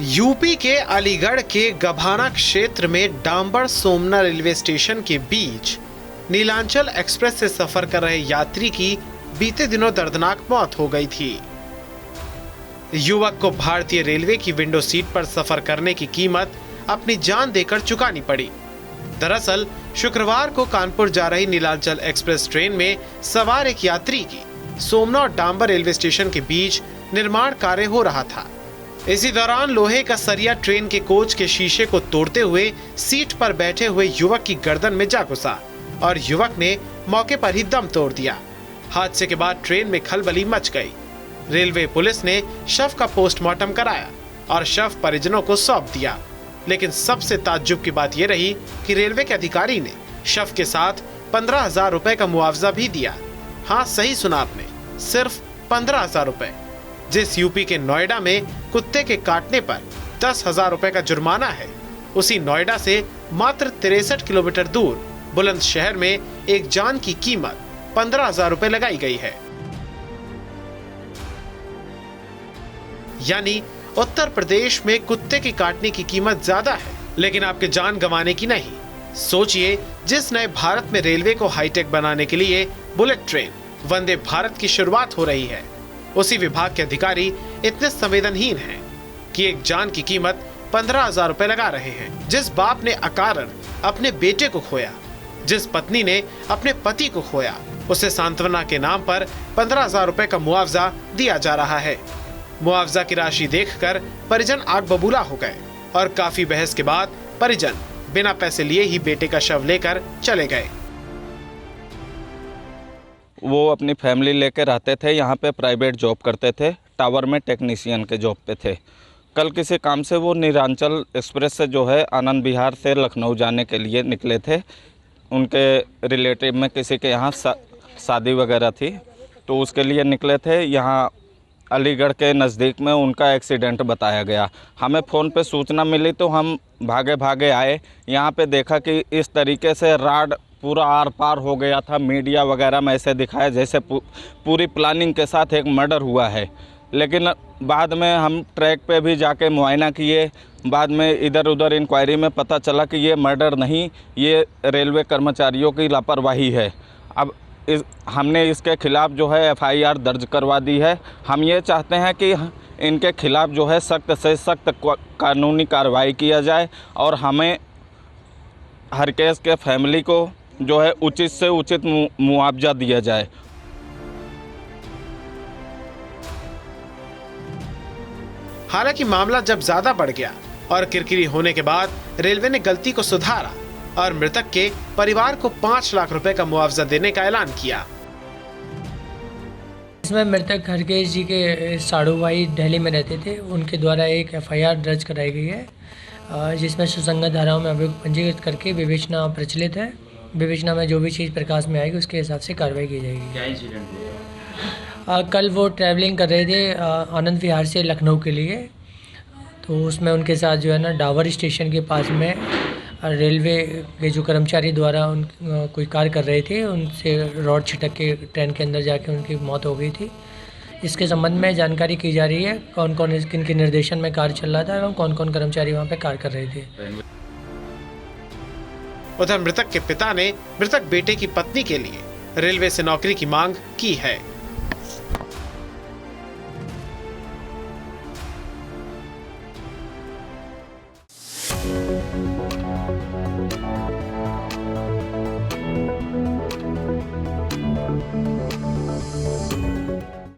UP के अलीगढ़ के गभाना क्षेत्र में डांबर सोमना रेलवे स्टेशन के बीच नीलांचल एक्सप्रेस से सफर कर रहे यात्री की बीते दिनों दर्दनाक मौत हो गई थी। युवक को भारतीय रेलवे की विंडो सीट पर सफर करने की कीमत अपनी जान देकर चुकानी पड़ी। दरअसल शुक्रवार को कानपुर जा रही नीलांचल एक्सप्रेस ट्रेन में सवार एक यात्री की सोमना और डांबर रेलवे स्टेशन के बीच निर्माण कार्य हो रहा था। इसी दौरान लोहे का सरिया ट्रेन के कोच के शीशे को तोड़ते हुए सीट पर बैठे हुए युवक की गर्दन में जा घुसा और युवक ने मौके पर ही दम तोड़ दिया। हादसे के बाद ट्रेन में खलबली मच गई। रेलवे पुलिस ने शव का पोस्टमार्टम कराया और शव परिजनों को सौंप दिया। लेकिन सबसे ताज्जुब की बात यह रही कि रेलवे के अधिकारी ने शव के साथ 15,000 रुपए का मुआवजा भी दिया। हाँ, सही सुना आपने, सिर्फ 15,000 रुपए। जिस यूपी के नोएडा में कुत्ते के काटने पर 10,000 रुपए का जुर्माना है, उसी नोएडा से मात्र 63 किलोमीटर दूर बुलंदशहर में एक जान की कीमत 15,000 रुपए लगाई गई है। यानी उत्तर प्रदेश में कुत्ते के काटने की कीमत ज्यादा है, लेकिन आपके जान गंवाने की नहीं। सोचिए, जिस नए भारत में रेलवे को हाईटेक बनाने के लिए बुलेट ट्रेन वंदे भारत की शुरुआत हो रही है, उसी विभाग के अधिकारी इतने संवेदनहीन हैं कि एक जान की कीमत 15,000 रुपए लगा रहे हैं। जिस बाप ने अकारण अपने बेटे को खोया, जिस पत्नी ने अपने पति को खोया, उसे सांत्वना के नाम पर 15,000 रुपए का मुआवजा दिया जा रहा है। मुआवजा की राशि देखकर परिजन आग बबूला हो गए और काफी बहस के बाद परिजन बिना पैसे लिए ही बेटे का शव लेकर चले गए। वो अपनी फैमिली लेकर रहते थे, यहाँ पे प्राइवेट जॉब करते थे, टावर में टेक्नीशियन के जॉब पे थे। कल किसी काम से वो नीलांचल एक्सप्रेस से जो है आनंद विहार से लखनऊ जाने के लिए निकले थे। उनके रिलेटिव में किसी के यहाँ शादी वगैरह थी, तो उसके लिए निकले थे। यहाँ अलीगढ़ के नज़दीक में उनका एक्सीडेंट बताया गया। हमें फ़ोन पे सूचना मिली तो हम भागे भागे आए। यहाँ पे देखा कि इस तरीके से राड पूरा आर पार हो गया था। मीडिया वगैरह में ऐसे दिखाया जैसे पूरी प्लानिंग के साथ एक मर्डर हुआ है। लेकिन बाद में हम ट्रैक पे भी जाके मुआयना किए। बाद में इधर उधर इंक्वायरी में पता चला कि ये मर्डर नहीं, ये रेलवे कर्मचारियों की लापरवाही है। अब हमने इसके खिलाफ़ जो है FIR दर्ज करवा दी है। हम ये चाहते हैं कि इनके खिलाफ़ जो है सख्त से सख्त कानूनी कार्रवाई किया जाए और हमें हर केस के फैमिली को जो है उचित से उचित मुआवजा दिया जाए। हालांकि मामला जब ज्यादा बढ़ गया और किरकिरी होने के बाद रेलवे ने गलती को सुधारा और मृतक के परिवार को 5 लाख रुपए का मुआवजा देने का ऐलान किया। इसमें मृतक हरकेश जी के साड़ू भाई दिल्ली में रहते थे। उनके द्वारा एक FIR दर्ज कराई गई है, जिसमें सुसंगत धाराओं में अभियोग पंजीकृत करके विवेचना प्रचलित है। विवेचना में जो भी चीज़ प्रकाश में आएगी उसके हिसाब से कार्रवाई की जाएगी। क्या इंसिडेंट हुआ? कल वो ट्रैवलिंग कर रहे थे आनंद विहार से लखनऊ के लिए, तो उसमें उनके साथ जो है ना डावर स्टेशन के पास में रेलवे के जो कर्मचारी द्वारा कोई कार्य कर रहे थे, उनसे रॉड छिटक के ट्रेन के अंदर जाके उनकी मौत हो गई थी। इसके संबंध में जानकारी की जा रही है कौन कौन किनके निर्देशन में कार्य चल रहा था एवं कौन कौन कर्मचारी वहाँ पे कार्य कर रहे थे। उधर मृतक के पिता ने मृतक बेटे की पत्नी के लिए रेलवे से नौकरी की मांग की है।